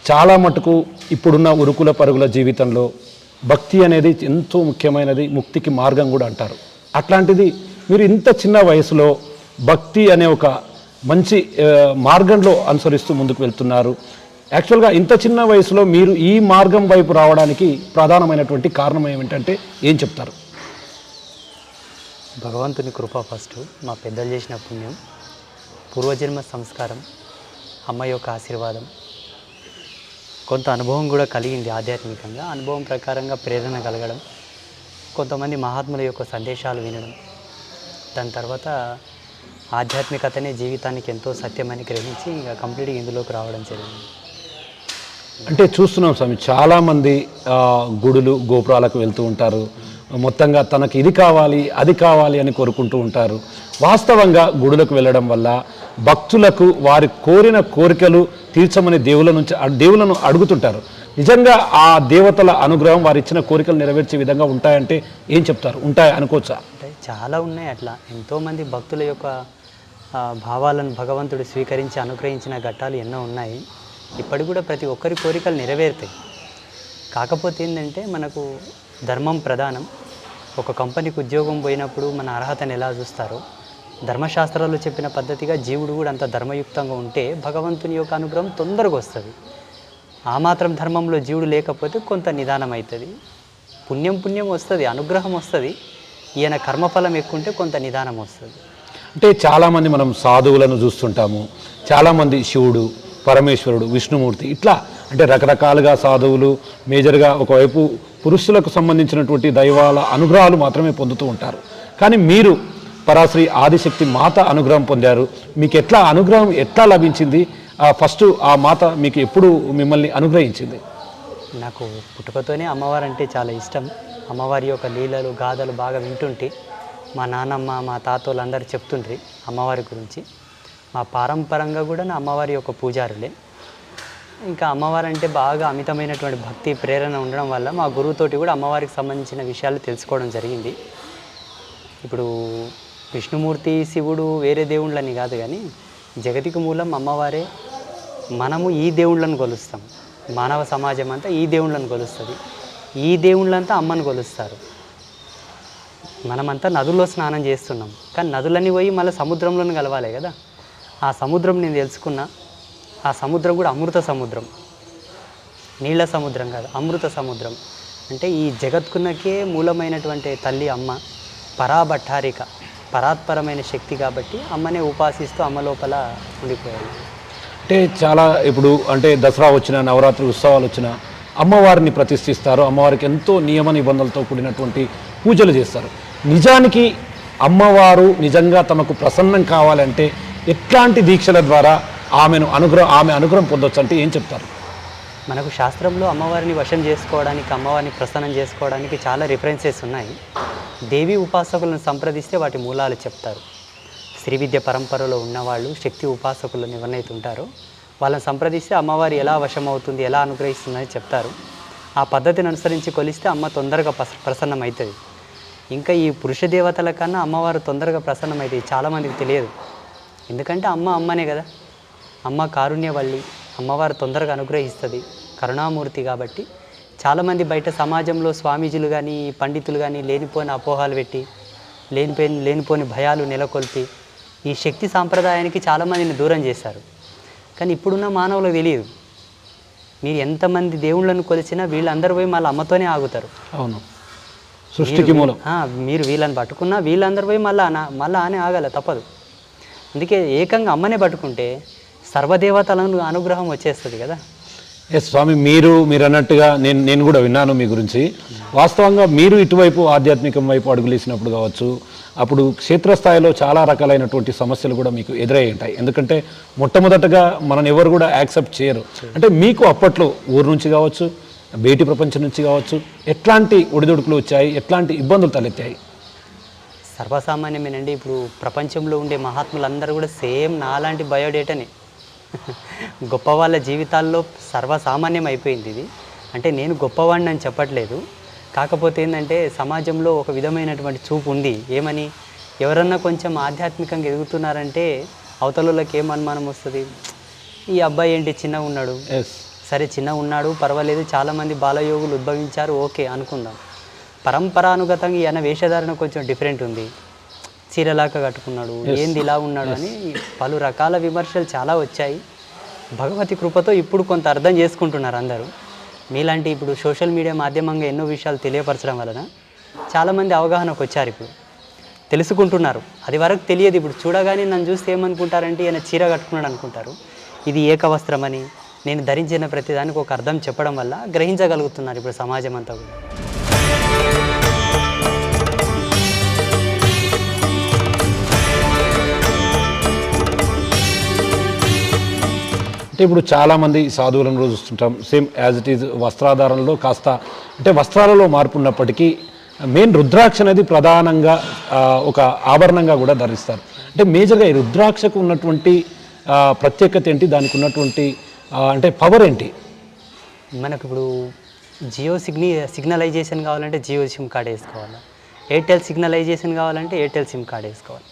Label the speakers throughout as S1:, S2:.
S1: చాలా మటుకు ఇప్పుడున్న ఉరుకుల పరుగుల జీవితంలో భక్తి అనేది ఎంతో ముఖ్యమైనది, ముక్తికి మార్గం కూడా అంటారు. అట్లాంటిది మీరు ఇంత చిన్న వయసులో భక్తి అనే ఒక మంచి మార్గంలో అనుసరిస్తూ ముందుకు వెళ్తున్నారు. యాక్చువల్గా ఇంత చిన్న వయసులో మీరు ఈ మార్గం వైపు రావడానికి ప్రధానమైనటువంటి కారణం ఏమిటంటే ఏం చెప్తారు?
S2: భగవంతుని కృప ఫస్ట్, మా పెద్దలు చేసిన పుణ్యం, పూర్వజన్మ సంస్కారం, అమ్మ యొక్క ఆశీర్వాదం, కొంత అనుభవం కూడా కలిగింది ఆధ్యాత్మికంగా. అనుభవం ప్రకారంగా ప్రేరణ కలగడం, కొంతమంది మహాత్ముల యొక్క సందేశాలు వినడం, దాని తర్వాత ఆధ్యాత్మికతనే జీవితానికి ఎంతో సత్యమని గ్రహించి ఇంకా కంప్లీట్గా ఇందులోకి రావడం జరిగింది.
S1: అంటే చూస్తున్నాం స్వామి, చాలామంది గుడులు గోపురాలకు వెళ్తూ ఉంటారు, మొత్తంగా తనకు ఇది కావాలి అది కావాలి అని కోరుకుంటూ ఉంటారు. వాస్తవంగా గుడులకు వెళ్ళడం వల్ల భక్తులకు వారి కోరిన కోరికలు తీర్చమని దేవులను అడుగుతుంటారు. నిజంగా ఆ దేవతల అనుగ్రహం వారు ఇచ్చిన కోరికలు నెరవేర్చే విధంగా ఉంటాయంటే ఏం చెప్తారు? ఉంటాయి అనుకోవచ్చా?
S2: అంటే చాలా ఉన్నాయి. అట్లా ఎంతోమంది భక్తుల యొక్క భావాలను భగవంతుడు స్వీకరించి అనుగ్రహించిన ఘట్టాలు ఎన్నో ఉన్నాయి. ఇప్పటికి కూడా ప్రతి ఒక్కరి కోరికలు నెరవేరుతాయి. కాకపోతే ఏంటంటే మనకు ధర్మం ప్రధానం. ఒక కంపెనీకి ఉద్యోగం పోయినప్పుడు మన అర్హతను ఎలా చూస్తారో, ధర్మశాస్త్రాలు చెప్పిన పద్ధతిగా జీవుడు కూడా అంత ధర్మయుక్తంగా ఉంటే భగవంతుని యొక్క అనుగ్రహం తొందరగా వస్తుంది. ఆ మాత్రం ధర్మంలో జీవుడు లేకపోతే కొంత నిదానం అవుతుంది. పుణ్యం వస్తుంది, అనుగ్రహం వస్తుంది. ఈయన కర్మఫలం ఎక్కువ ఉంటే కొంత నిదానం వస్తుంది.
S1: అంటే చాలామంది మనం సాధువులను చూస్తుంటాము, చాలామంది శివుడు, పరమేశ్వరుడు, విష్ణుమూర్తి, ఇట్లా అంటే రకరకాలుగా సాధువులు మేజర్గా ఒకవైపు పురుషులకు సంబంధించినటువంటి దైవాల అనుగ్రహాలు మాత్రమే పొందుతూ ఉంటారు. కానీ మీరు పరాశ్రీ ఆదిశక్తి మాత అనుగ్రహం పొందారు. మీకు ఎట్లా అనుగ్రహం ఎట్లా లభించింది? ఫస్ట్ ఆ మాత మీకు ఎప్పుడు మిమ్మల్ని అనుగ్రహించింది?
S2: నాకు పుట్టుకతోనే అమ్మవారు అంటే చాలా ఇష్టం. అమ్మవారి యొక్క లీలలు గాథలు బాగా వింటుంటే మా నాన్నమ్మ మా తాతోళ్ళు అందరూ చెప్తుండ్రి అమ్మవారి గురించి. మా పారంపరంగా కూడా నా అమ్మవారి యొక్క పూజారులే. ఇంకా అమ్మవారు అంటే బాగా అమితమైనటువంటి భక్తి ప్రేరణ ఉండడం వల్ల మా గురువుతోటి కూడా అమ్మవారికి సంబంధించిన విషయాలు తెలుసుకోవడం జరిగింది. ఇప్పుడు విష్ణుమూర్తి, శివుడు వేరే దేవుళ్ళని కాదు, కానీ జగతికి మూలం అమ్మవారే. మనము ఈ దేవుళ్ళను కొలుస్తాం. మానవ సమాజం అంతా ఈ దేవుళ్ళను కొలుస్తుంది. ఈ దేవుళ్ళంతా అమ్మను కొలుస్తారు. మనమంతా నదుల్లో స్నానం చేస్తున్నాం, కానీ నదులన్నీ పోయి మళ్ళీ సముద్రంలోనే కలవాలి కదా. ఆ సముద్రం నేను తెలుసుకున్నా. ఆ సముద్రం కూడా అమృత సముద్రం, నీళ్ళ సముద్రం కాదు, అమృత సముద్రం. అంటే ఈ జగత్కున్నకే మూలమైనటువంటి తల్లి అమ్మ, పరాభట్టారిక, పరాత్పరమైన శక్తి. కాబట్టి అమ్మనే ఉపాసిస్తూ అమ్మ లోపల ఉండిపోయాడు.
S1: అంటే చాలా ఇప్పుడు అంటే దసరా వచ్చిన, నవరాత్రి ఉత్సవాలు వచ్చిన అమ్మవారిని ప్రతిష్ఠిస్తారు. అమ్మవారికి ఎంతో నియమ నిబంధనలతో కూడినటువంటి పూజలు చేస్తారు. నిజానికి అమ్మవారు నిజంగా తమకు ప్రసన్నం కావాలంటే ఎట్లాంటి దీక్షల ద్వారా ఆమె అనుగ్రహం పొందొచ్చు అంటే ఏం చెప్తారు?
S2: మనకు శాస్త్రంలో అమ్మవారిని వశం చేసుకోవడానికి, అమ్మవారిని ప్రసన్నం చేసుకోవడానికి చాలా రిఫరెన్సెస్ ఉన్నాయి. దేవి ఉపాసకులను సంప్రదిస్తే వాటి మూలాలు చెప్తారు. శ్రీ విద్య పరంపరలో ఉన్నవాళ్ళు, శక్తి ఉపాసకులను ఎవరైతే ఉంటారో వాళ్ళని సంప్రదిస్తే అమ్మవారి ఎలా వశమవుతుంది, ఎలా అనుగ్రహిస్తుందని చెప్తారు. ఆ పద్ధతిని అనుసరించి కొలిస్తే అమ్మ తొందరగా ప్రసన్నం అవుతుంది. ఇంకా ఈ పురుష దేవతల కన్నా అమ్మవారు తొందరగా ప్రసన్నం అవుతుంది. చాలామందికి తెలియదు. ఎందుకంటే అమ్మనే కదా. అమ్మ కారుణ్యవల్లి, అమ్మవారు తొందరగా అనుగ్రహిస్తుంది, కరుణామూర్తి. కాబట్టి చాలామంది బయట సమాజంలో స్వామీజీలు కానీ పండితులు కానీ లేనిపోని అపోహాలు పెట్టి, లేనిపోని భయాలు నెలకొల్పి ఈ శక్తి సాంప్రదాయానికి చాలామందిని దూరం చేశారు. కానీ ఇప్పుడున్న మానవులకు తెలియదు. మీరు ఎంతమంది దేవుళ్ళను కొలిచినా వీళ్ళందరూ పోయి మళ్ళీ అమ్మతోనే ఆగుతారు.
S1: అవును, సృష్టికి మూలం.
S2: మీరు వీళ్ళని పట్టుకున్నా వీళ్ళందరూ పోయి మళ్ళీ ఆనే ఆగాలి, తప్పదు. అందుకే ఏకంగా అమ్మనే పట్టుకుంటే సర్వదేవతలను అనుగ్రహం వచ్చేస్తుంది కదా.
S1: ఎస్ స్వామి, మీరు అన్నట్టుగా నేను కూడా విన్నాను మీ గురించి. వాస్తవంగా మీరు ఇటువైపు ఆధ్యాత్మికం వైపు అడుగులేసినప్పుడు కావచ్చు, అప్పుడు క్షేత్రస్థాయిలో చాలా రకాలైనటువంటి సమస్యలు కూడా మీకు ఎదురై ఉంటాయి. ఎందుకంటే మొట్టమొదటగా మనని ఎవరు కూడా యాక్సెప్ట్ చేయరు. అంటే మీకు అప్పట్లో ఊరు నుంచి కావచ్చు, బయటి ప్రపంచం నుంచి కావచ్చు, ఎట్లాంటి ఒడిదుడుకులు వచ్చాయి, ఎట్లాంటి ఇబ్బందులు తలెత్తాయి?
S2: సర్వసామాన్యమేనండి. ఇప్పుడు ప్రపంచంలో ఉండే మహాత్ములందరూ కూడా సేమ్ నాలాంటి బయోడేటానే. గొప్ప వాళ్ళ జీవితాల్లో సర్వసామాన్యం అయిపోయింది ఇది. అంటే నేను గొప్పవాడిని అని చెప్పట్లేదు. కాకపోతే ఏంటంటే సమాజంలో ఒక విధమైనటువంటి చూపు ఉంది. ఏమని, ఎవరన్నా కొంచెం ఆధ్యాత్మికంగా ఎదుగుతున్నారంటే అవతలకి ఏం అనుమానం వస్తుంది, ఈ అబ్బాయి ఏంటి చిన్నగా ఉన్నాడు, సరే చిన్న ఉన్నాడు పర్వాలేదు, చాలామంది బాలయోగులు ఉద్భవించారు, ఓకే అనుకుందాం. పరంపరానుగతంగా ఈయన వేషధారణ కొంచెం డిఫరెంట్ ఉంది, చీరలాగా కట్టుకున్నాడు, ఏంది ఇలా ఉన్నాడు అని పలు రకాల విమర్శలు చాలా వచ్చాయి. భగవతి కృపతో ఇప్పుడు కొంత అర్థం చేసుకుంటున్నారు అందరూ. మీలాంటి ఇప్పుడు సోషల్ మీడియా మాధ్యమంగా ఎన్నో విషయాలు తెలియపరచడం వలన చాలామంది అవగాహనకు వచ్చారు, ఇప్పుడు తెలుసుకుంటున్నారు. అది వరకు తెలియదు. ఇప్పుడు చూడగానే నన్ను చూస్తే ఏమనుకుంటారంటే ఈయన చీర కట్టుకున్నాడు అనుకుంటారు. ఇది ఏకవస్త్రం అని నేను ధరించిన ప్రతిదానికి ఒక అర్థం చెప్పడం వల్ల గ్రహించగలుగుతున్నారు ఇప్పుడు సమాజం అంతా కూడా.
S1: అంటే ఇప్పుడు చాలామంది సాధువులను రోజు చూస్తుంటాం, సేమ్ యాజ్ ఇట్ ఈజ్ వస్త్రాధారణలో కాస్త అంటే వస్త్రాలలో మార్పు ఉన్నప్పటికీ మెయిన్ రుద్రాక్ష అనేది ప్రధానంగా ఒక ఆభరణంగా కూడా ధరిస్తారు. అంటే మేజర్గా ఈ రుద్రాక్షకు ఉన్నటువంటి ప్రత్యేకత ఏంటి, దానికి ఉన్నటువంటి అంటే పవర్ ఏంటి?
S2: మనకు ఇప్పుడు జియో సిగ్నలైజేషన్ కావాలంటే జియో సిమ్ కార్డ్ వేసుకోవాలి, ఎయిర్టెల్ సిగ్నలైజేషన్ కావాలంటే ఎయిర్టెల్ సిమ్ కార్డ్ వేసుకోవాలి.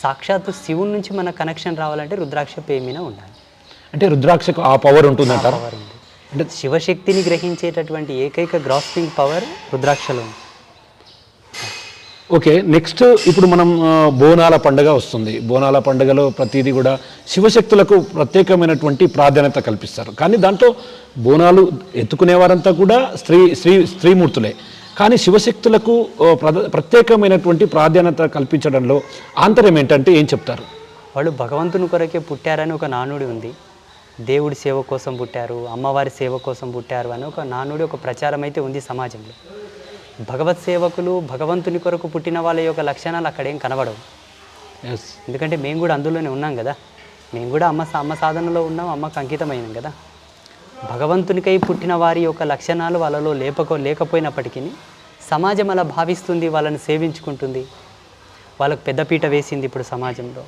S2: సాక్షాత్తు శివుని నుంచి మన కనెక్షన్ రావాలంటే రుద్రాక్ష పేమీన ఉండాలి.
S1: అంటే రుద్రాక్షకు ఆ పవర్ ఉంటుందంటారు.
S2: పవర్ ఉంది. అంటే శివశక్తిని గ్రహించేటటువంటి ఏకైక గ్రాస్పింగ్ పవర్ రుద్రాక్షలో ఉంది.
S1: ఓకే, నెక్స్ట్ ఇప్పుడు మనం బోనాల పండుగ వస్తుంది. బోనాల పండుగలో ప్రతిదీ కూడా శివశక్తులకు ప్రత్యేకమైనటువంటి ప్రాధాన్యత కల్పిస్తారు. కానీ దాంట్లో బోనాలు ఎత్తుకునేవారంతా కూడా స్త్రీమూర్తులే. కానీ శివశక్తులకు ప్రత్యేకమైనటువంటి ప్రాధాన్యత కల్పించడంలో ఆంతర్యం ఏంటంటే ఏం చెప్తారు?
S2: వాళ్ళు భగవంతుని కొరకే పుట్టారని ఒక నానుడి ఉంది. దేవుడి సేవ కోసం పుట్టారు, అమ్మవారి సేవ కోసం పుట్టారు అని ఒక నానుడి, ఒక ప్రచారం అయితే ఉంది సమాజంలో. భగవత్ సేవకులు భగవంతుని కొరకు పుట్టిన వాళ్ళ యొక్క లక్షణాలు అక్కడేం కనబడవు. ఎందుకంటే మేము కూడా అందులోనే ఉన్నాం కదా, మేము కూడా అమ్మ సాధనలో ఉన్నాం, అమ్మకు అంకితమైనాం కదా. భగవంతునికై పుట్టిన వారి యొక్క లక్షణాలు వాళ్ళలో లేకపోయినప్పటికీ సమాజం అలా భావిస్తుంది, వాళ్ళని సేవించుకుంటుంది, వాళ్ళకు పెద్దపీట వేసింది. ఇప్పుడు సమాజంలో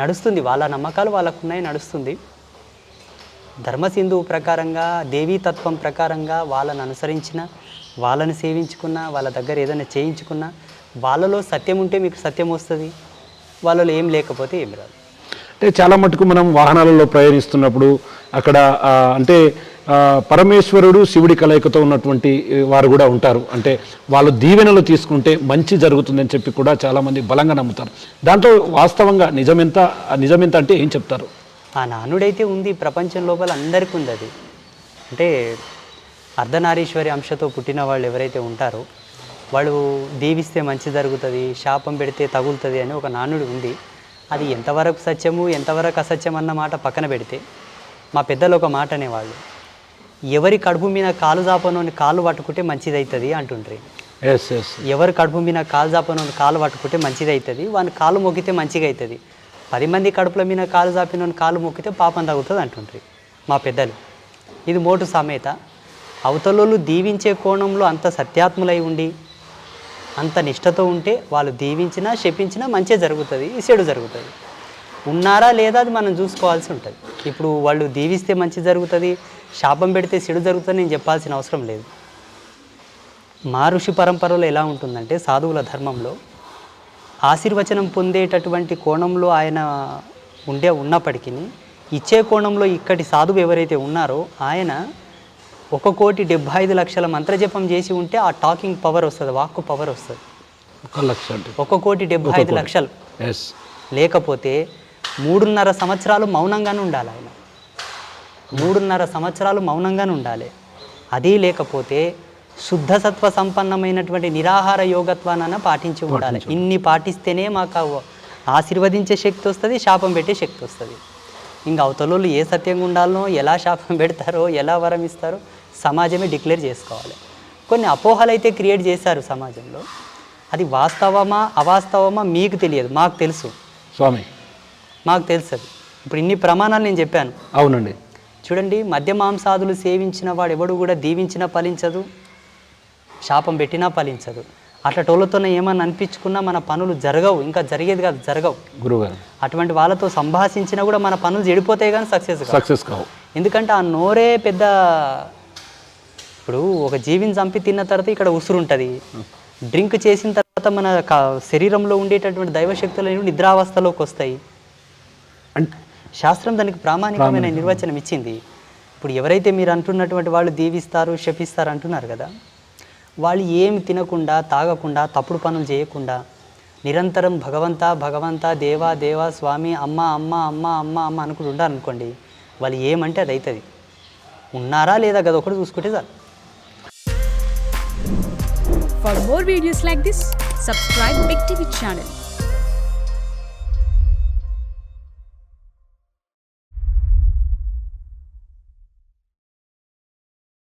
S2: నడుస్తుంది, వాళ్ళ నమ్మకాలు వాళ్ళకున్నాయి, నడుస్తుంది. ధర్మసింధు ప్రకారంగా, దేవీతత్వం ప్రకారంగా వాళ్ళని అనుసరించిన, వాళ్ళని సేవించుకున్న, వాళ్ళ దగ్గర ఏదైనా చేయించుకున్న, వాళ్ళలో సత్యం ఉంటే మీకు సత్యం వస్తుంది, వాళ్ళలో ఏం లేకపోతే ఏం రాదు.
S1: అంటే చాలా మటుకు మనం వాహనాలలో ప్రయాణిస్తున్నప్పుడు అక్కడ అంటే పరమేశ్వరుడు శివుడి కలయికతో ఉన్నటువంటి వారు కూడా ఉంటారు. అంటే వాళ్ళు దీవెనలు తీసుకుంటే మంచి జరుగుతుందని చెప్పి కూడా చాలామంది బలంగా నమ్ముతారు. దాంట్లో వాస్తవంగా నిజమెంత అంటే ఏం చెప్తారు?
S2: ఆ నానుడైతే ఉంది, ప్రపంచం లోపల అందరికీ ఉంది అది. అంటే అర్ధనారీశ్వరి అంశతో పుట్టిన వాళ్ళు ఎవరైతే ఉంటారో వాళ్ళు దీవిస్తే మంచి జరుగుతుంది, శాపం పెడితే తగులుతుంది అని ఒక నానుడు ఉంది. అది ఎంతవరకు సత్యము ఎంతవరకు అసత్యం అన్న మాట పక్కన పెడితే, మా పెద్దలు ఒక మాట అనేవాళ్ళు, ఎవరి కడుపు మీద కాలు జాపనోని కాలు పట్టుకుంటే మంచిది అవుతుంది అంటుండ్రి. ఎవరి కడుపు మీద కాలు జాపనోని కాలు పట్టుకుంటే మంచిది అవుతుంది, వాని కాలు మొక్కితే మంచిగా అవుతుంది. 10 మంది కడుపుల మీద కాలు జాపినోని కాలు మొక్కితే పాపం తగ్గుతుంది అంటుండ్రి మా పెద్దలు. ఇది మోటు సామెత. అవతలోళ్ళు దీవించే కోణంలో అంత సత్యాత్ములై ఉండి అంత నిష్టతో ఉంటే వాళ్ళు దీవించినా శపించినా మంచి జరుగుతుంది, చెడు జరుగుతుంది. ఉన్నారా లేదా అది మనం చూసుకోవాల్సి ఉంటుంది. ఇప్పుడు వాళ్ళు దీవిస్తే మంచి జరుగుతుంది, శాపం పెడితే చెడు జరుగుతుంది నేను చెప్పాల్సిన అవసరం లేదు. మా ఋషి పరంపరలో ఎలా ఉంటుందంటే, సాధువుల ధర్మంలో ఆశీర్వచనం పొందేటటువంటి కోణంలో ఆయన ఉన్నప్పటికీ ఇచ్చే కోణంలో ఇక్కడి సాధువు ఎవరైతే ఉన్నారో ఆయన 1,75,00,000 మంత్రజపం చేసి ఉంటే ఆ టాకింగ్ పవర్ వస్తుంది, వాక్కు పవర్ వస్తుంది. 1,75,00,000 లేకపోతే 3.5 సంవత్సరాలు మౌనంగానే ఉండాలి ఆయన. 3.5 సంవత్సరాలు మౌనంగానే ఉండాలి. అది లేకపోతే శుద్ధ సత్వ సంపన్నమైనటువంటి నిరాహార యోగత్వాన్ని పాటించి ఉండాలి. ఇన్ని పాటిస్తేనే మాకు ఆశీర్వదించే శక్తి వస్తుంది, శాపం పెట్టే శక్తి వస్తుంది. ఇంకా అవతలోళ్ళు ఏ సత్యంగా ఉండాలనో, ఎలా శాపం పెడతారో, ఎలా వరం ఇస్తారో సమాజమే డిక్లేర్ చేసుకోవాలి. కొన్ని అపోహలు అయితే క్రియేట్ చేశారు సమాజంలో. అది వాస్తవమా అవాస్తవమా మీకు తెలియదు, మాకు తెలుసు
S1: స్వామి,
S2: మాకు తెలుసు. అది ఇప్పుడు ఇన్ని ప్రమాణాలు నేను చెప్పాను.
S1: అవునండి.
S2: చూడండి, మద్య మాంసాదులు సేవించిన వాడు ఎవడు కూడా దీవించినా ఫలించదు, శాపం పెట్టినా ఫలించదు. అట్లా టోళ్ళతోనే ఏమన్నా అనిపించుకున్నా మన పనులు జరగవు, ఇంకా జరిగేది కాదు, జరగవు.
S1: గురుగారు
S2: అటువంటి వాళ్ళతో సంభాషించినా కూడా మన పనులు చెడిపోతాయి కానీ సక్సెస్ కావు. ఎందుకంటే ఆ నోరే పెద్ద. ఇప్పుడు ఒక జీవిని చంపి తిన్న తర్వాత ఇక్కడ ఉసురు ఉంటుంది. డ్రింక్ చేసిన తర్వాత మన శరీరంలో ఉండేటటువంటి దైవశక్తులు నిద్రావస్థలోకి వస్తాయి. శాస్త్రం దానికి ప్రామాణికమైన నిర్వచనం ఇచ్చింది. ఇప్పుడు ఎవరైతే మీరు అంటున్నటువంటి వాళ్ళు దీవిస్తారు శపిస్తారు అంటున్నారు కదా, వాళ్ళు ఏమి తినకుండా తాగకుండా తప్పుడు పనులు చేయకుండా నిరంతరం భగవంతా భగవంతా దేవా దేవా స్వామి అమ్మ అమ్మ అమ్మ అమ్మ అమ్మ అనుకుంటూ ఉండాలనుకోండి, వాళ్ళు ఏమంటే అది అవుతుంది. ఉన్నారా లేదా కదా ఒకటి చూసుకుంటే చాలు.
S3: For more videos like this, subscribe Big TV channel.